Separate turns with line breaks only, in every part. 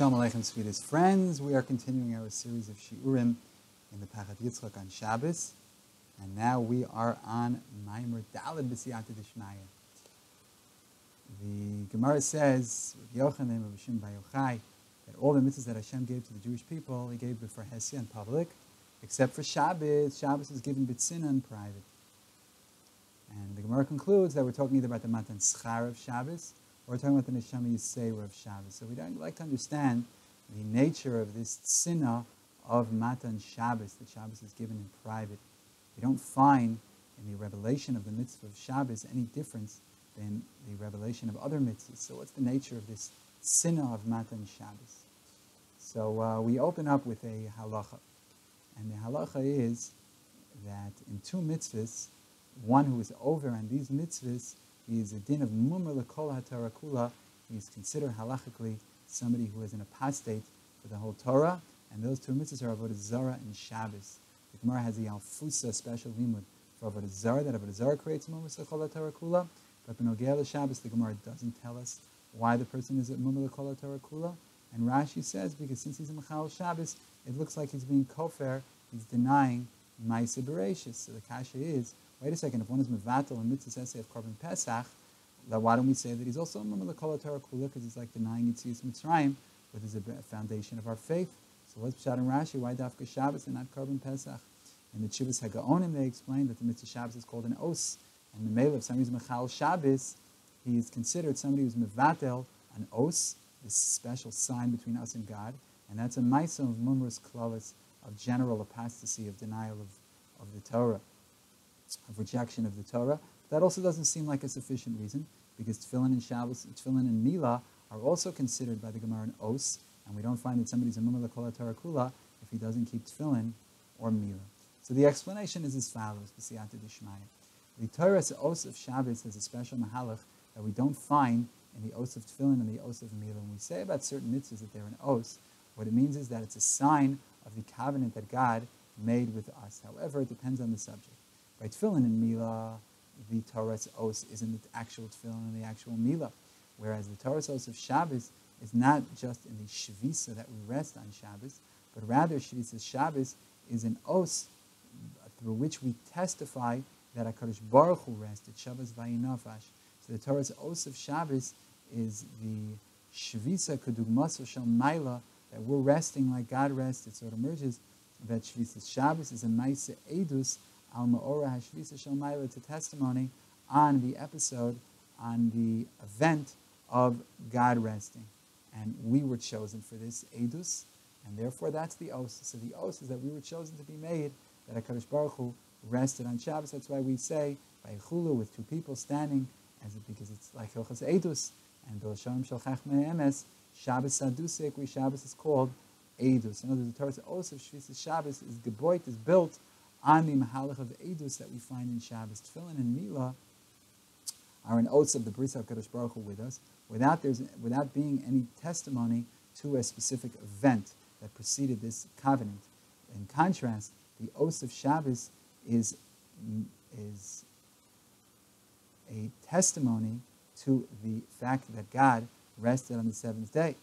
Shalom Aleichem, sweetest friends. We are continuing our series of Shiurim in the Pachat Yitzchak on Shabbos. And now we are on Maimer Daled B'siyata Dishmaya. The Gemara says, Elchonon Ehrman, that all the mitzvahs that Hashem gave to the Jewish people, He gave before Hesia in public, except for Shabbos. Shabbos is given Bi-tzinah in private. And the Gemara concludes that we're talking either about the Matan Schar of Shabbos, or we're talking about the Neshama Yisera of Shabbos. So we'd like to understand the nature of this tzina of Matan Shabbos, that Shabbos is given in private. We don't find in the revelation of the mitzvah of Shabbos any difference than the revelation of other mitzvahs. So what's the nature of this tzina of Matan Shabbos? So we open up with a halacha. And the halacha is that in two mitzvahs, one who is over on these mitzvahs, he is a din of mumar l'kol haTorah kula. He is considered halachically somebody who is an apostate for the whole Torah, and those two mitzvahs are avodah zarah and Shabbos. The Gemara has the alfusa special limud for avodah zarah, that avodah zarah creates mumar l'kol haTorah kula, but b'nogea l'Shabbos, the Gemara doesn't tell us why the person is at mumar l'kol haTorah kula, and Rashi says because since he's a mechal Shabbos, it looks like he's being kofer, he's denying ma'aseh bereishis. So the kasha is, wait a second, if one is mevatel and mitzvah essay of korban pesach, then why don't we say that he's also mumar l'kol haTorah kula, because he's like denying Yitzias Mitzrayim, which is a foundation of our faith. So what's Pshat and Rashi? Why dafka Shabbos and not korban pesach? In the Chivas Hagaonim, they explain that the mitzvah Shabbos is called an os, and the male, if somebody is mechal Shabbos, he is considered somebody who's mevatel an os, this special sign between us and God, and that's a ma'aseh of mumrus klalis, of general apostasy, of denial of the Torah, of rejection of the Torah. That also doesn't seem like a sufficient reason, because tefillin and Shabbos, tefillin and milah are also considered by the Gemara an os, and we don't find that somebody's a mumar l'kol haTorah kula if he doesn't keep tefillin or milah. So the explanation is as follows, b'siyata d'shmaya. The Torah's os of Shabbos has a special mahalach that we don't find in the os of tefillin and the os of milah. When we say about certain mitzvahs that they're an os, what it means is that it's a sign of the covenant that God made with us. However, it depends on the subject. By tefillin and milah, the Torah's os isn't the actual tefillin and the actual milah, whereas the Torah's os of Shabbos is not just in the shvisa that we rest on Shabbos, but rather shvisa Shabbos is an os through which we testify that HaKadosh Baruch Hu rested, Shabbos vayinafash. So the Torah's os of Shabbos is the shvisa kedugmaso shel maila, that we're resting like God rested. So it emerges that shvisa Shabbos is a ma'aseh edus al ma'ora hashvisa shel maila. It's a testimony on the episode, on the event of God resting. And we were chosen for this edus, and therefore that's the os. So the os is that we were chosen to be made, that HaKadosh Baruch Hu rested on Shabbos. That's why we say by chulu with two people standing, because it's like hilchas edus, and b'lashonim shel chachmei emes, Shabbos sadusik, we Shabbos is called edus. In other words, the Torah's os of shvisa Shabbos is geboit, is built on the mahalach of edus that we find in Shabbos. Tefillin and milah are an os of the bris HaKadosh Baruch Hu with us, without being any testimony to a specific event that preceded this covenant. In contrast, the os of Shabbos is a testimony to the fact that God rested on the seventh day.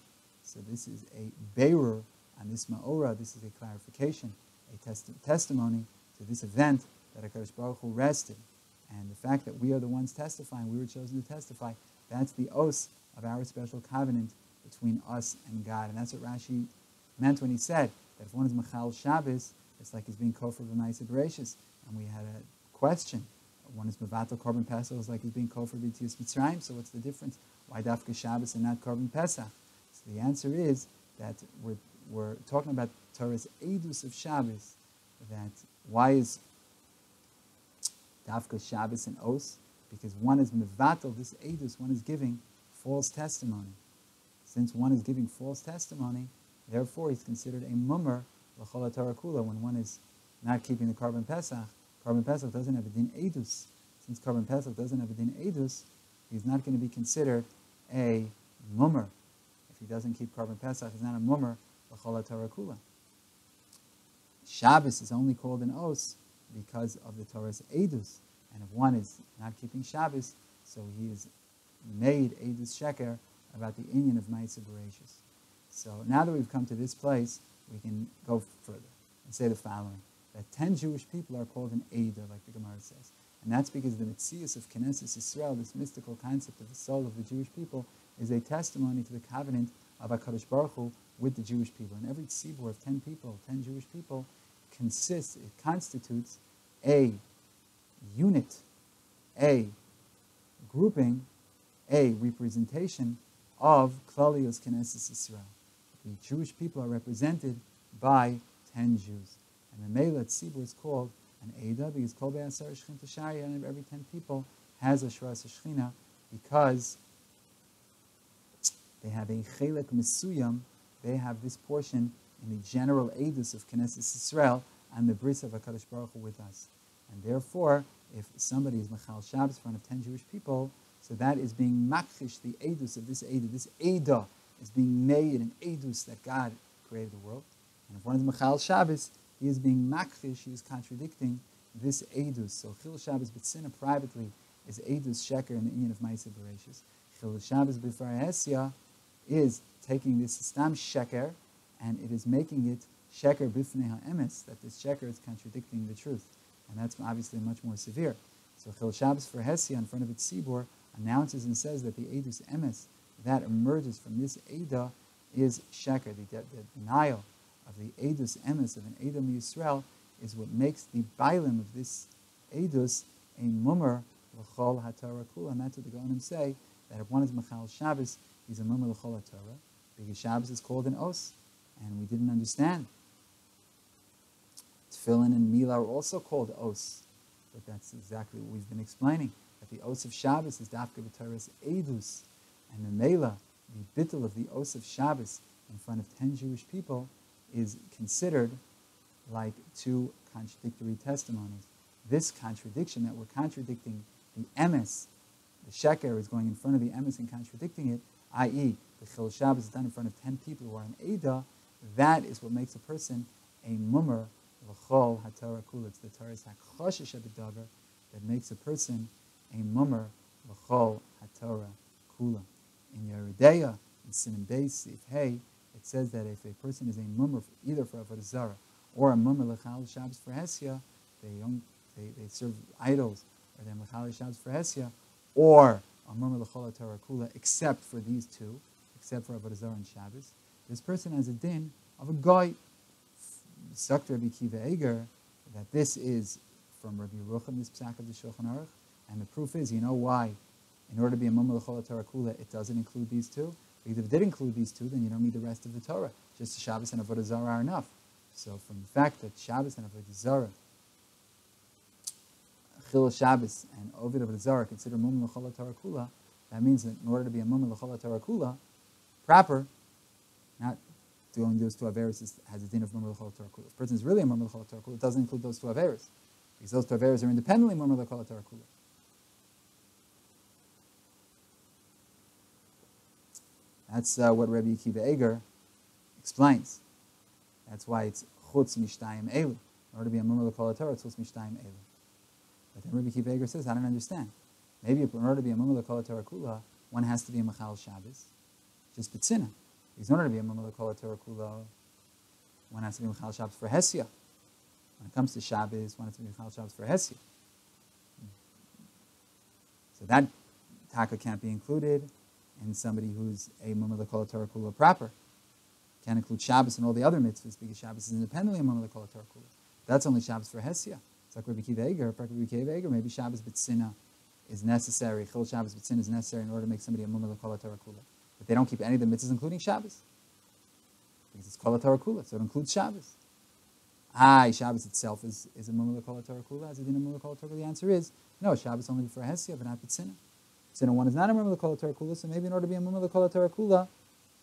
So this is a beirur on this ma'ora. This is a clarification, a testimony to this event that HaKadosh Baruch Hu rested. And the fact that we are the ones testifying, we were chosen to testify, that's the os of our special covenant between us and God. And that's what Rashi meant when he said that if one is mechal Shabbos, it's like he's being kofer b'ma'aseh bereishis. And we had a question. One is mevatel korban pesach, it's like he's being kofer b'yitzias Mitzrayim. So what's the difference? Why dafka Shabbos and not korban pesach? So the answer is that we're talking about Torah's edus of Shabbos. That why is dafka Shabbos and os? Because one is mevatel, this edus, one is giving false testimony. Since one is giving false testimony, therefore he's considered a mumar l'chol haTorah kula. When one is not keeping the korban pesach doesn't have a din edus. Since korban pesach doesn't have a din edus, he's not going to be considered a mumar. If he doesn't keep korban pesach, he's not a mumar l'chol haTorah kula. Shabbos is only called an os because of the Torah's edus. And if one is not keeping Shabbos, so he is made edus sheker about the inyan of ma'aseh bereishis. So now that we've come to this place, we can go further and say the following, that 10 Jewish people are called an Eidah, like the Gemara says. And that's because the Metzius of Knesset Yisrael, this mystical concept of the soul of the Jewish people, is a testimony to the covenant of HaKadosh Baruch Hu with the Jewish people. And every tzibur of 10 people, 10 Jewish people, constitutes a unit, a grouping, a representation of Klalios Knesset Yisrael. The Jewish people are represented by 10 Jews. And the Mela Tzibur is called an Eidah because Kol Be'asar Shechin Tashari, and every 10 people has a Shras Shechina because they have a Chelek Mesuyam, they have this portion in the general Eidus of Knesset Yisrael and the Bris of HaKadosh Baruch Hu with us. And therefore, if somebody is Mechal Shabbos in front of 10 Jewish people, so that is being makhish, the Eidus of this Eidah. This Eidah is being made an Eidus that God created the world. And if one is Mechal Shabbos, he is being makhish, he is contradicting this Eidus. So Chil Shabbos Bi-tzinah privately is Eidus Sheker in the Inyan of Ma'aseh Bereishis. Chil Shabbos B'far Hesya is taking this Stam Sheker and it is making it Sheker B'fnei HaEmes, that this Sheker is contradicting the truth. And that's obviously much more severe. So Chil Shabbos for Hesya in front of its Tzibur announces and says that the Eidus Emes that emerges from this Eidah is Sheker, the denial of the Eidus Emes of an Eidah Yisrael is what makes the Bailim of this Eidus a Mummer L'chol HaTorah Kula. And that's what the Gaonim say, that if one is Mechal Shabbos, he's a Mummer L'chol HaTorah, because Shabbos is called an Os, and we didn't understand. Tefillin and Milah are also called Os, but that's exactly what we've been explaining, that the Os of Shabbos is Dafka B'Torah's Eidus, and the Mela, the Bittul of the Os of Shabbos in front of 10 Jewish people, is considered like two contradictory testimonies. This contradiction, that we're contradicting the Emes, the Sheker is going in front of the Emes and contradicting it, i.e., the Chil Shabbos is done in front of 10 people who are an Eidah, that is what makes a person a Mummer L'chol HaTorah Kula. It's the Torah's HaKhoshesh HaB'davar that makes a person a Mummer L'chol HaTorah Kula. In Yeridea, in Siman Beis, if Hey, it says that if a person is a mummer either for Avodah Zarah or a mummer l'chal Shabbos for Hesya, they serve idols, or they're l'chal Shabbos for Hesya, or a mummer l'chol Torah Kula, except for these two, except for Avodah Zarah and Shabbos, this person has a din of a goy. Sucked Rabbi Kiva Eger that this is from Rabbi Yerucham, this psak of the Shulchan Aruch, and the proof is, you know why? In order to be a mummer l'chol Torah Kula, it doesn't include these two. Because if it did include these two, then you don't need the rest of the Torah. Just Shabbos and Avodah Zarah are enough. So from the fact that Shabbos and Avodah Zarah, Chil Shabbos and Ovid Avodah Zarah consider Mumma L'chol Torah Kula, that means that in order to be a Mumma L'chol Torah Kula, proper, not doing those two Averis has a din of Mumma L'chol Torah Kula. If a person is really a Mumma L'chol Torah Kula, it doesn't include those two Averis. Because those two Averis are independently Mumma L'chol Torah Kula. That's what Rabbi Akiva Eger explains. That's why it's chutz mishtayim elu. In order to be a mummer l'kol Torah, it's chutz mishtayim elu. But then Rabbi Akiva Eger says, I don't understand. Maybe in order to be a mummer l'kol Torah kula, one has to be a machal Shabbos, just Bi-tzinah. Because in order to be a mummer l'kol Torah kula, one has to be machal Shabbos for Hesya. When it comes to Shabbos, one has to be machal Shabbos for Hesya. So that taka can't be included in somebody who's a mummer l'kol Torah kula proper. Can't include Shabbos and all the other mitzvahs because Shabbos is independently a mummer l'kol Torah kula. That's only Shabbos for Hesya. It's like Rabbi Kiva Eger, maybe Shabbos Bi-tzinah is necessary, Chil Shabbos Bi-tzinah is necessary in order to make somebody a mummer l'kol Torah kula. But they don't keep any of the mitzvahs including Shabbos. Because it's kol Torah kula, so it includes Shabbos. Shabbos itself is a mummer l'kol Torah kula, as a din of mummer l'kol Torah kula. The answer is, no, Shabbos only for Hesya, but not Bi-tzinah. So one is not a mummer l'kol Torah kula, so maybe in order to be a mummer l'kol Torah kula,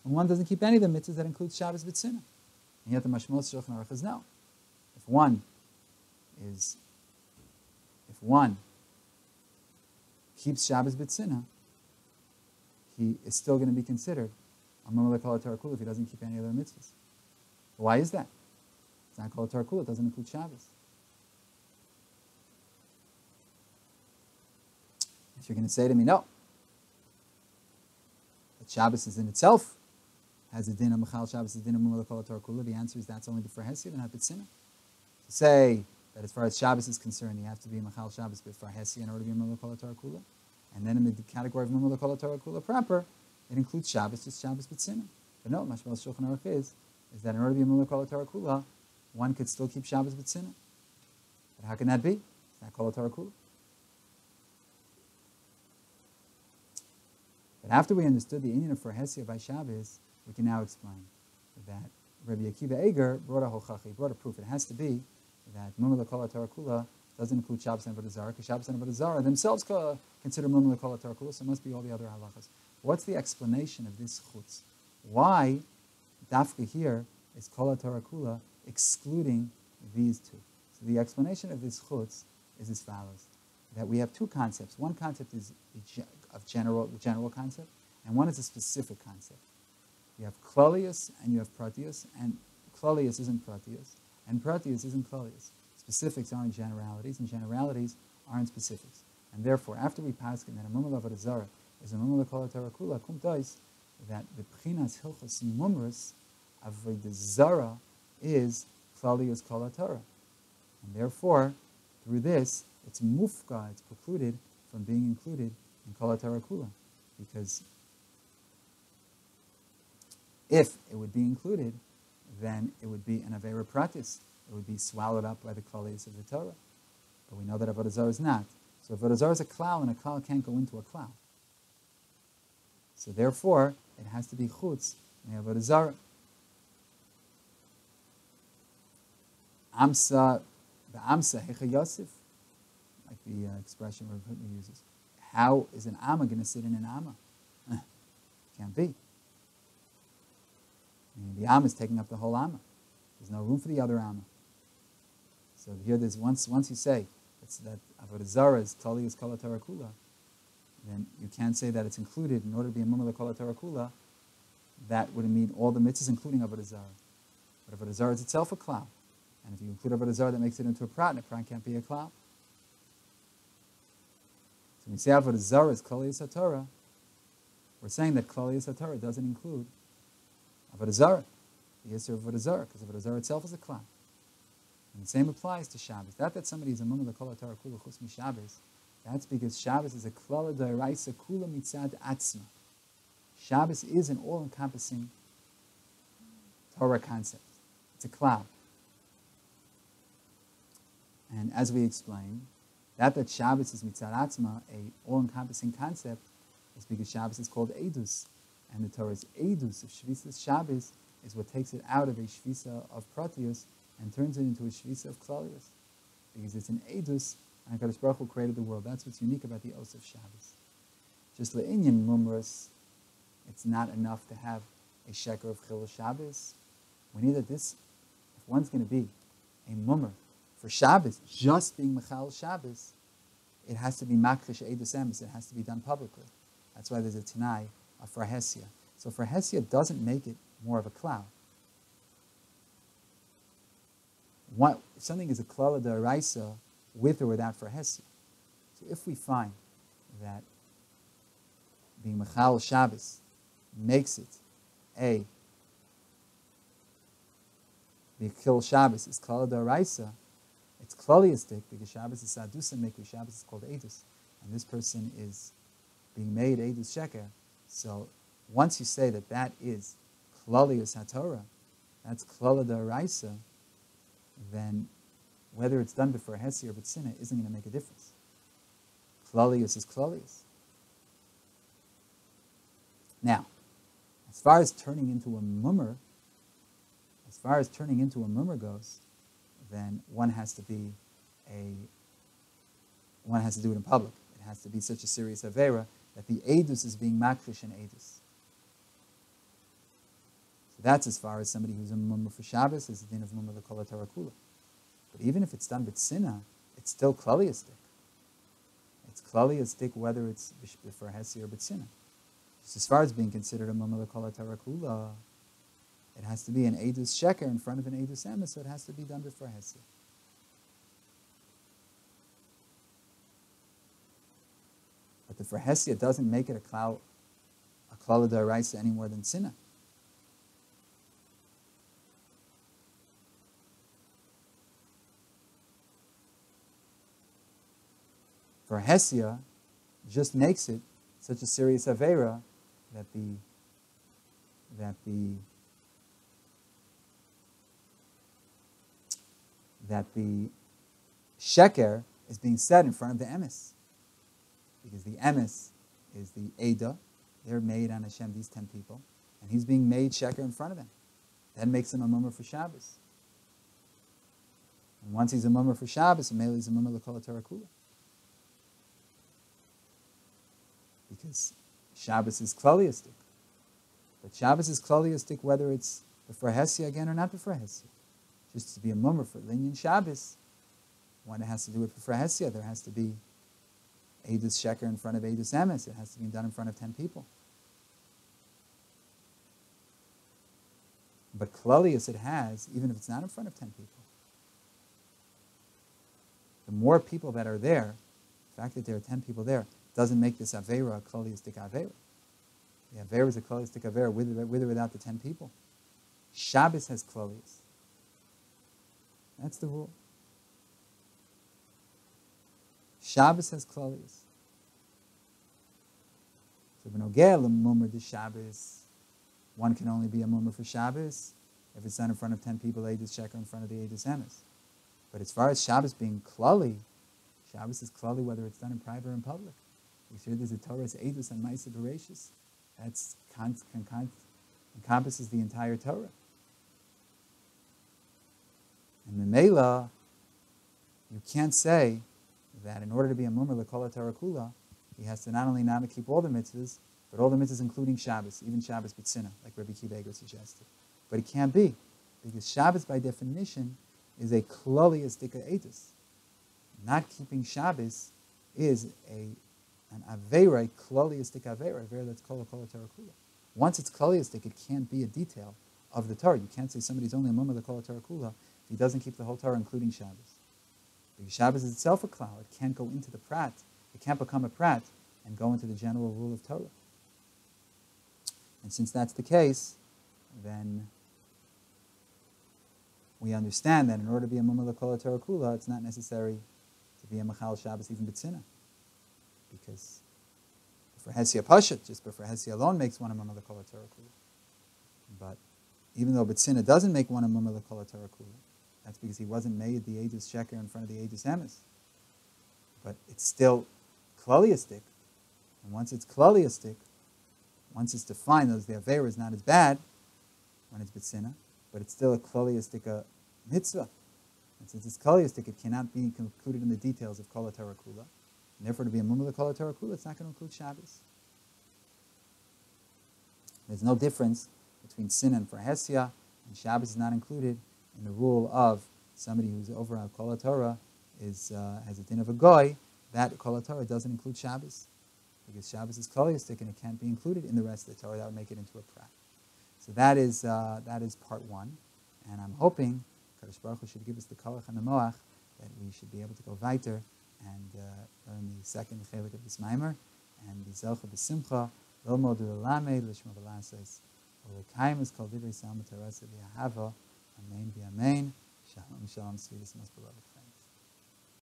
and one doesn't keep any of the mitzvahs that includes Shabbos Bi-tzinah. And yet the Mashmos Shulchan Aruch is no. If one keeps Shabbos Bi-tzinah, he is still going to be considered a mummer l'kol Torah kula if he doesn't keep any other mitzvahs. Why is that? It's not kol Torah kula, it doesn't include Shabbos. If you're going to say to me, no, that Shabbos is in itself has a din of Mechal Shabbos, a din of Mumla Kol HaTorah Kula? The answer is that's only before Hesed and not Bi-tzinah. To say that as far as Shabbos is concerned, you have to be Mechal Shabbos before Hesed in order to be Mumla Kol HaTorah Kula. And then in the category of Mumla Kol HaTorah Kula proper, it includes Shabbos, just Shabbos Bi-tzinah. But no, Mashmal Shulchan Aruch is that in order to be Mumla Kol HaTorah Kula, one could still keep Shabbos Bi-tzinah. But how can that be? It's not Kol HaTorah Kula. But after we understood the Indian of Farhesia by Shabbos, we can now explain that Rabbi Akiva Eger brought a hochachi, brought a proof. It has to be that Mumla Kol HaTorah Kula doesn't include Shabbos and Avodah Zarah, because Shabbos and Avodah Zarah themselves consider Mumla Kol HaTorah Kula, so it must be all the other halachas. What's the explanation of this chutz? Why dafka here is Kol HaTorah Kula excluding these two? So the explanation of this chutz is as follows: that we have two concepts. One concept is the general concept, and one is a specific concept. You have klalius and you have pratius, and klalius isn't pratius, and pratius isn't klalius. Specifics aren't generalities, and generalities aren't specifics. And therefore, after we paskin that a mumla avodah zarah is a mumla kol HaTorah kula, kum dois, that the pchinas hilchos mumras avodah zarah is klalius kol HaTorah, and therefore, through this, it's mufka, it's precluded from being included in kol HaTorah kula, because if it would be included, then it would be an Avera Pratis. It would be swallowed up by the Klalius of the Torah. But we know that Avodah Zarah is not. So Avodah Zarah is a klal, and a klal can't go into a klal. So therefore, it has to be chutz in Avodah Zarah. Amsa, the Amsa, Hecha Yosef, like the expression Rav Hutner uses. How is an Amma going to sit in an Amma? Can't be. The Amma is taking up the whole Amma. There's no room for the other Amma. So here, there's once you say that Avodah Zarah is Klalius Kol HaTorah Kula, then you can't say that it's included in order to be a Mumla Kol HaTorah Kula. That would mean all the mitzvahs, including Avodah Zarah. But Avodah Zarah is itself a klal, and if you include Avodah Zarah, that makes it into a prat, and a prat can't be a klal. So when we say Avodah Zarah is Klalius HaTorah, we're saying that Klalius HaTorah doesn't include Avodah Zarah, the Yisr of Avodah Zarah, because Avodah Zarah itself is a klal. And the same applies to Shabbos. That somebody is a mumla kol HaTorah kula chutz mi Shabbos, that's because Shabbos is a klala d'oraisa kula mitzad atzma. Shabbos is an all-encompassing Torah concept. It's a klal. And as we explained, that Shabbos is mitzad atzma, a all-encompassing concept, is because Shabbos is called Eidus. And the Torah's Eidus of Shvisas Shabbos is what takes it out of a Shvisa of Pratius and turns it into a Shvisa of Klalius. Because it's an Eidus, and HaKadosh Baruch Hu created the world. That's what's unique about the Os of Shabbos. Just Le'inyan Mumras, it's not enough to have a Sheker of Chil Shabbos. We need that if one's going to be a Mumr for Shabbos, just being Mechal Shabbos, it has to be Makrish Eidus Emes, it has to be done publicly. That's why there's a Tanai of Farhesia. So Farhesia doesn't make it more of a klal. If something is a klala d'oraisa with or without Farhesia. So if we find that being Mechal Shabbos makes it the Kil Shabbos is klala d'oraisa, it's klaliistic because Shabbos is Sadusa Mikri, Shabbos is called Eidus, and this person is being made Eidus Sheker. So once you say that is Klalius HaTorah, that's Klala d'oraisa, then whether it's done before Hesi or Bi-tzinah isn't going to make a difference. Klalius is Klalius. Now, as far as turning into a mummer goes, then one has to do it in public. It has to be such a serious avera that the Eidus is being makrish and Eidus. So that's as far as somebody who's a mummer for Shabbos is the din of mummer the kol HaTorah kula. But even if it's done b'tzinah, it's still klaliistic. It's klaliistic whether it's for Hesi or b'tzinah. Just as far as being considered a mummer the kol HaTorah kula, it has to be an Eidus sheker in front of an Eidus emes, so it has to be done before Hesi. But the Farhesia doesn't make it a klal d'oraisa any more than tzina. for Hesia just makes it such a serious Avera that the Sheker is being said in front of the Emes. Because the Emes is the Eidah. They're made on Hashem, these 10 people. And he's being made Sheker in front of them. That makes him a mummer for Shabbos. And once he's a mummer for Shabbos, he's a mummer l'kol Torah kula. Because Shabbos is klaliistic. But Shabbos is klaliistic whether it's before Hesia again or not before Hesia. Just to be a mummer for Linyan Shabbos, when it has to do with before Hesia, there has to be Eidus Sheker in front of Eidus Emes. It has to be done in front of 10 people. But klalius it has, even if it's not in front of 10 people. The more people that are there, the fact that there are 10 people there, doesn't make this Avera a klaliistic Avera. The Avera is a klaliistic Avera with or without the 10 people. Shabbos has klalius. That's the rule. Shabbos has klalius. So b'nogeh l'mumar de Shabbos, one can only be a mumar for Shabbos if it's done in front of 10 people, Eidus Sheker in front of the Eidus Emes. But as far as Shabbos being klali, Shabbos is klali whether it's done in private or in public. We see there's a Torah's Eidus and Ma'aseh Bereshis. That's encompasses the entire Torah. And Memela, you can't say that in order to be a mumar l'kol Torah kula, he has to not only not keep all the mitzvahs, but all the mitzvahs including Shabbos, even Shabbos Bi-tzinah, like Rabbi Kiva Eger suggested. But it can't be, because Shabbos by definition is a klaliistic eidus. Not keeping Shabbos is an avera, a klaliistic avera that's called Torah kula. Once it's klaliistic, it can't be a detail of the Torah. You can't say somebody's only a mumar l'kol Torah kula if he doesn't keep the whole Torah, including Shabbos. Because Shabbos is itself a klal. It can't go into the prat. It can't become a prat and go into the general rule of Torah. And since that's the case, then we understand that in order to be a mumar l'kol Torah kula, it's not necessary to be a machal Shabbos, even Bi-tzinah. Because for Hesia Pashat, just for Hesia alone makes one a mumar l'kol Torah kula. But even though Bi-tzinah doesn't make one a mumar l'kol Torah kula, that's because he wasn't made the Eidus Sheker in front of the Eidus Emes. But it's still klaliistic. And once it's klaliistic, once it's defined, the Avera is not as bad when it's Bi-tzinah, but it's still a klaliistic mitzvah. And since it's klaliistic, it cannot be included in the details of Kol Torah Kula. And therefore, to be a mumar l'kol Torah Kula, it's not going to include Shabbos. There's no difference between sin and for Hesia, and Shabbos is not included in the rule of somebody who's over on Kol Torah has a din of a goy. That Kol Torah doesn't include Shabbos, because Shabbos is klaliistic and it can't be included in the rest of the Torah. That would make it into a prat. So that is part one, and I'm hoping Kadosh Baruch Hu should give us the kolach and the moach that we should be able to go weiter and learn the second chelik of this maimer and be zelcha b'simcha lomod u'lamed l'shma v'lasos u'lekayim is kol divrei salma terasa v'yahava amen v'amen shalom shalom sweetest most beloved.